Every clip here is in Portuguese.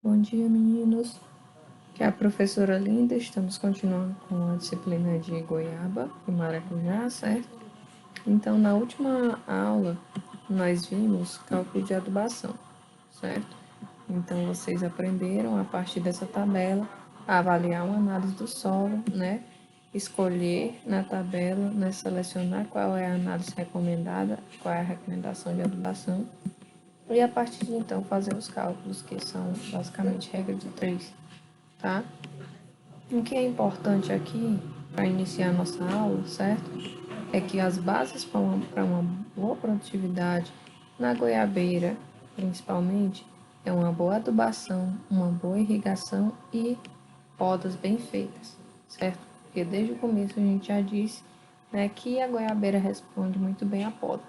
Bom dia, meninos. Que é a professora Linda. Estamos continuando com a disciplina de goiaba e maracujá, certo? Então, na última aula, nós vimos cálculo de adubação, certo? Então, vocês aprenderam, a partir dessa tabela, a avaliar uma análise do solo, né? Escolher na tabela, né? Selecionar qual é a análise recomendada, qual é a recomendação de adubação. E a partir de então fazer os cálculos, que são basicamente regra de 3, tá? O que é importante aqui, para iniciar nossa aula, certo? É que as bases para uma boa produtividade na goiabeira, principalmente, é uma boa adubação, uma boa irrigação e podas bem feitas, certo? Porque desde o começo a gente já disse, né, que a goiabeira responde muito bem à poda.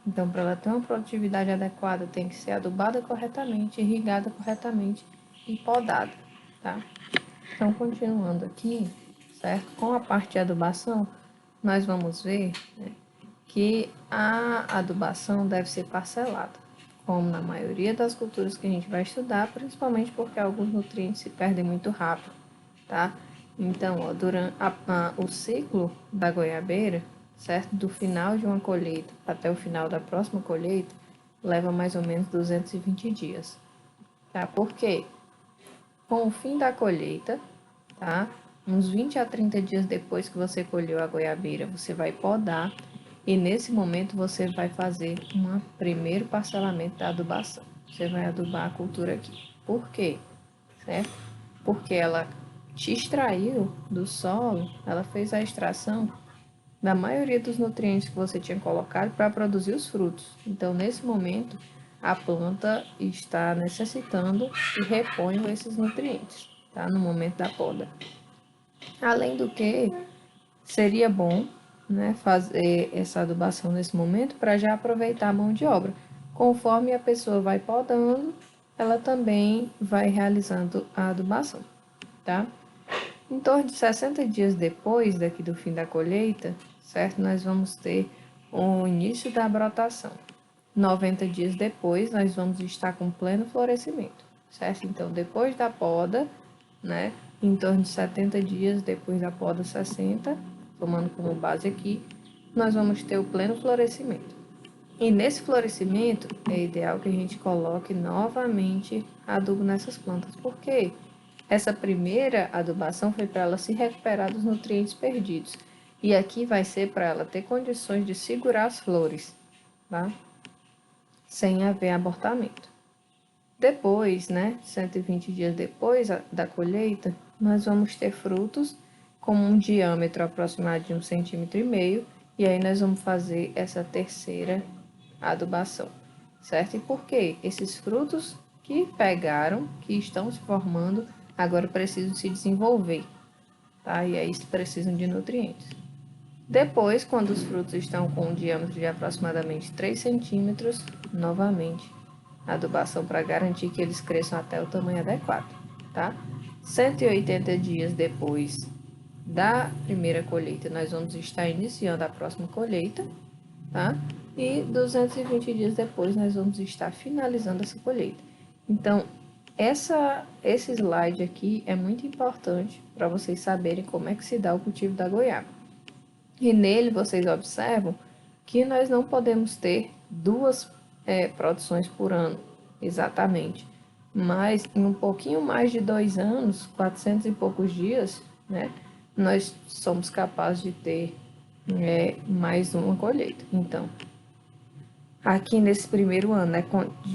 Então, para ela ter uma produtividade adequada, tem que ser adubada corretamente, irrigada corretamente e podada, tá? Então, continuando aqui, certo? Com a parte de adubação, nós vamos ver, né, que a adubação deve ser parcelada, como na maioria das culturas que a gente vai estudar, principalmente porque alguns nutrientes se perdem muito rápido, tá? Então, ó, durante o ciclo da goiabeira, certo? Do final de uma colheita até o final da próxima colheita, leva mais ou menos 220 dias, tá? Por quê? Com o fim da colheita, tá? Uns 20 a 30 dias depois que você colheu a goiabeira, você vai podar e nesse momento você vai fazer um primeiro parcelamento da adubação. Você vai adubar a cultura aqui. Por quê? Certo? Porque ela te extraiu do solo, ela fez a extração da maioria dos nutrientes que você tinha colocado para produzir os frutos. Então, nesse momento, a planta está necessitando e repõe esses nutrientes, tá? No momento da poda. Além do que, seria bom, né, fazer essa adubação nesse momento para já aproveitar a mão de obra. Conforme a pessoa vai podando, ela também vai realizando a adubação, tá? Em torno de 60 dias depois daqui do fim da colheita, certo? Nós vamos ter o início da brotação. 90 dias depois, nós vamos estar com pleno florescimento, certo? Então, depois da poda, né? Em torno de 70 dias depois da poda, 60, tomando como base aqui, nós vamos ter o pleno florescimento. E nesse florescimento, é ideal que a gente coloque novamente adubo nessas plantas. Por quê? Essa primeira adubação foi para ela se recuperar dos nutrientes perdidos. E aqui vai ser para ela ter condições de segurar as flores, tá? Sem haver abortamento. Depois, né, 120 dias depois da colheita, nós vamos ter frutos com um diâmetro aproximado de 1,5 cm, e aí nós vamos fazer essa terceira adubação, certo? E por quê? Esses frutos que pegaram, que estão se formando, agora precisam se desenvolver, tá? E aí precisam de nutrientes. Depois, quando os frutos estão com um diâmetro de aproximadamente 3 centímetros, novamente, adubação para garantir que eles cresçam até o tamanho adequado, tá? 180 dias depois da primeira colheita, nós vamos estar iniciando a próxima colheita, tá? E 220 dias depois, nós vamos estar finalizando essa colheita. Então, esse slide aqui é muito importante para vocês saberem como é que se dá o cultivo da goiaba. E nele vocês observam que nós não podemos ter duas produções por ano, exatamente. Mas em um pouquinho mais de 2 anos, 400 e poucos dias, né, nós somos capazes de ter mais uma colheita. Então, aqui nesse primeiro ano, né,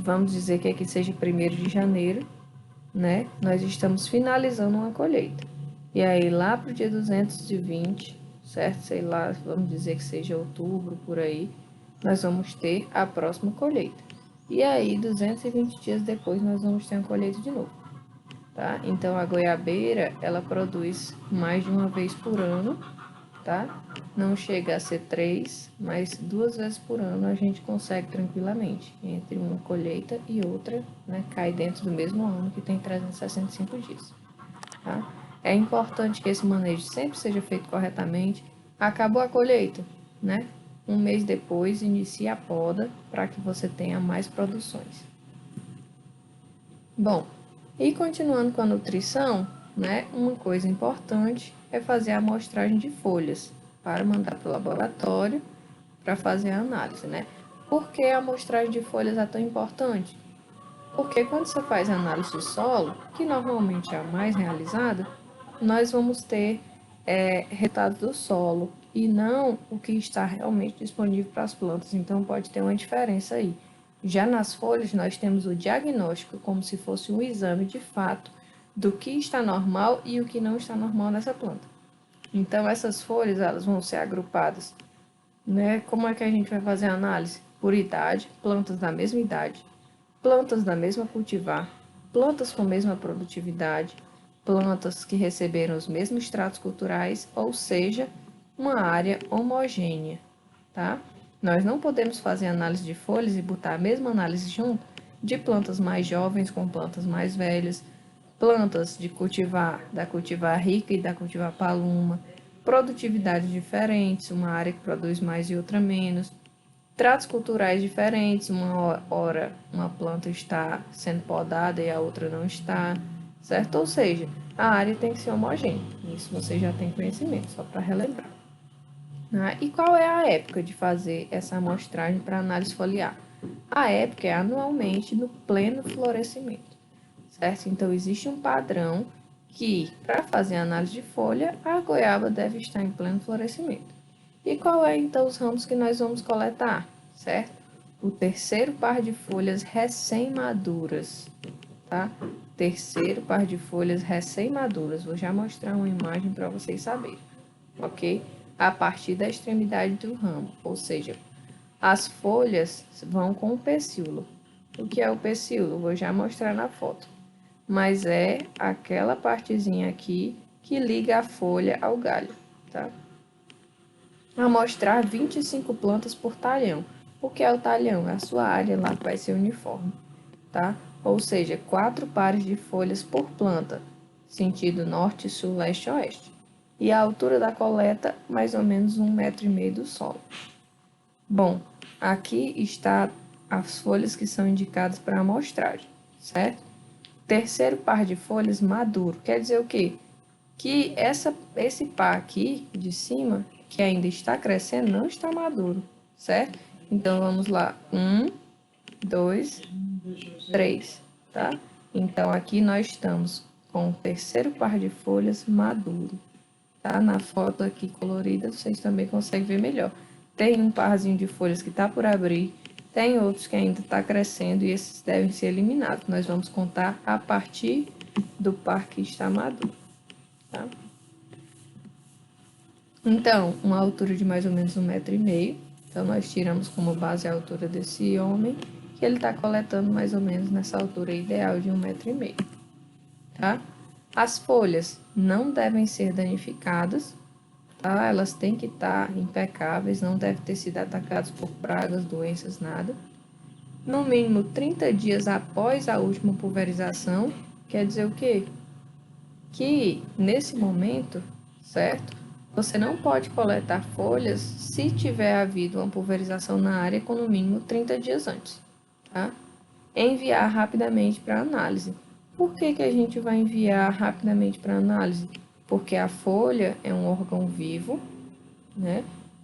vamos dizer que aqui seja 1º de janeiro, né, nós estamos finalizando uma colheita. E aí lá para o dia 220, certo? Sei lá, vamos dizer que seja outubro, por aí, nós vamos ter a próxima colheita. E aí, 220 dias depois, nós vamos ter uma colheita de novo, tá? Então, a goiabeira, ela produz mais de uma vez por ano, tá? Não chega a ser 3, mas 2 vezes por ano a gente consegue tranquilamente. Entre uma colheita e outra, né? Cai dentro do mesmo ano, que tem 365 dias, tá? É importante que esse manejo sempre seja feito corretamente. Acabou a colheita, né? Um mês depois, inicie a poda para que você tenha mais produções. Bom, E continuando com a nutrição, né, uma coisa importante é fazer a amostragem de folhas para mandar para o laboratório para fazer a análise, né? Por que a amostragem de folhas é tão importante? Porque quando você faz a análise de solo, que normalmente é a mais realizada, nós vamos ter resultados do solo e não o que está realmente disponível para as plantas. Então pode ter uma diferença aí. Já nas folhas, nós temos o diagnóstico como se fosse um exame de fato do que está normal e o que não está normal nessa planta. Então essas folhas elas vão ser agrupadas, né? Como é que a gente vai fazer a análise? Por idade, plantas da mesma idade, plantas da mesma cultivar, plantas com a mesma produtividade, plantas que receberam os mesmos tratos culturais, ou seja, uma área homogênea, tá? Nós não podemos fazer análise de folhas e botar a mesma análise junto de plantas mais jovens com plantas mais velhas, plantas de cultivar, da cultivar rica e da cultivar paluma, produtividades diferentes, uma área que produz mais e outra menos, tratos culturais diferentes, uma hora uma planta está sendo podada e a outra não está, certo? Ou seja, a área tem que ser homogênea. Isso você já tem conhecimento, só para relembrar. Né? E qual é a época de fazer essa amostragem para análise foliar? A época é anualmente no pleno florescimento, certo? Então, existe um padrão que, para fazer a análise de folha, a goiaba deve estar em pleno florescimento. E qual é, então, os ramos que nós vamos coletar, certo? O terceiro par de folhas recém-maduras, tá? Terceiro par de folhas recém-maduras. Vou já mostrar uma imagem para vocês saberem, ok? A partir da extremidade do ramo, ou seja, as folhas vão com o pecíolo. O que é o pecíolo? Vou já mostrar na foto. Mas é aquela partezinha aqui que liga a folha ao galho, tá? Amostrar 25 plantas por talhão. O que é o talhão? É a sua área lá que vai ser uniforme, tá? Ou seja, 4 pares de folhas por planta, sentido norte, sul, leste, oeste. E a altura da coleta, mais ou menos 1,5 metro do solo. Bom, aqui está as folhas que são indicadas para amostragem, certo? Terceiro par de folhas maduro, quer dizer o quê? Que esse par aqui de cima, que ainda está crescendo, não está maduro, certo? Então, vamos lá. 1, 2, 3, tá? Então, aqui nós estamos com o terceiro par de folhas maduro, tá? Na foto aqui colorida, vocês também conseguem ver melhor. Tem um parzinho de folhas que está por abrir, tem outros que ainda está crescendo e esses devem ser eliminados. Nós vamos contar a partir do par que está maduro, tá? Então, uma altura de mais ou menos 1,5 metro. Então, nós tiramos como base a altura desse homem, que ele está coletando mais ou menos nessa altura ideal de 1,5 metro, tá? As folhas não devem ser danificadas, tá? Elas têm que estar impecáveis, não devem ter sido atacadas por pragas, doenças, nada. No mínimo 30 dias após a última pulverização, quer dizer o quê? Que nesse momento, certo? Você não pode coletar folhas se tiver havido uma pulverização na área com no mínimo 30 dias antes, tá? Enviar rapidamente para análise. Por que a gente vai enviar rapidamente para análise? Porque a folha é um órgão vivo, né?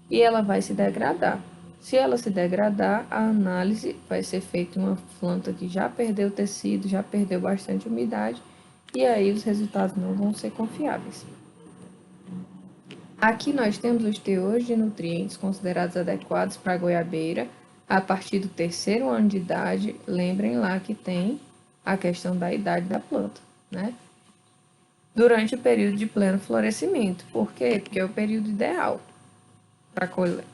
E ela vai se degradar. Se ela se degradar, a análise vai ser feita em uma planta que já perdeu tecido, já perdeu bastante umidade, e aí os resultados não vão ser confiáveis. Aqui nós temos os teores de nutrientes considerados adequados para a goiabeira a partir do terceiro ano de idade. Lembrem lá que tem a questão da idade da planta, né? Durante o período de pleno florescimento. Por quê? Porque é o período ideal para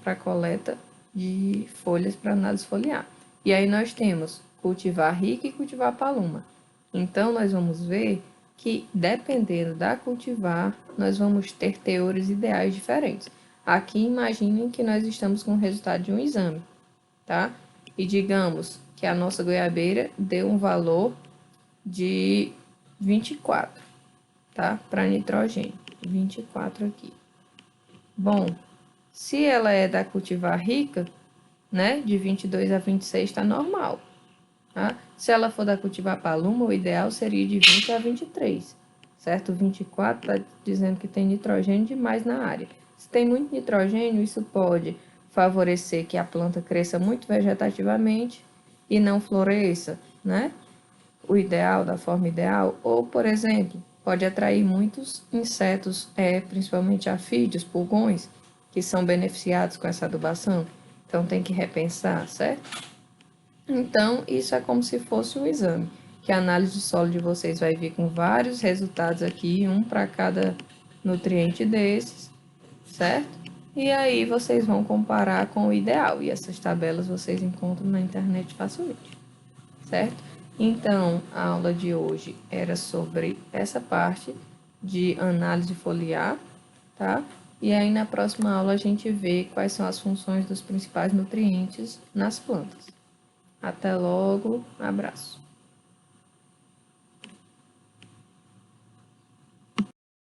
a coleta de folhas para análise foliar. E aí nós temos cultivar rica e cultivar paluma. Então, nós vamos ver que, dependendo da cultivar, nós vamos ter teores ideais diferentes. Aqui, imaginem que nós estamos com o resultado de um exame, tá? E digamos que a nossa goiabeira deu um valor de 24, tá? Para nitrogênio, 24 aqui. Bom, se ela é da cultivar rica, né, de 22 a 26 está normal. tá? Se ela for da cultivar paluma, o ideal seria de 20 a 23, certo? 24 está dizendo que tem nitrogênio demais na área. Se tem muito nitrogênio, isso pode favorecer que a planta cresça muito vegetativamente e não floresça, né? O ideal, da forma ideal, ou, por exemplo, pode atrair muitos insetos, principalmente afídeos, pulgões, que são beneficiados com essa adubação. Então, tem que repensar, certo? Então, isso é como se fosse um exame, que a análise de solo de vocês vai vir com vários resultados aqui, um para cada nutriente desses, certo? E aí vocês vão comparar com o ideal, e essas tabelas vocês encontram na internet facilmente, certo? Então, a aula de hoje era sobre essa parte de análise foliar, tá? E aí na próxima aula a gente vê quais são as funções dos principais nutrientes nas plantas. Até logo, abraço.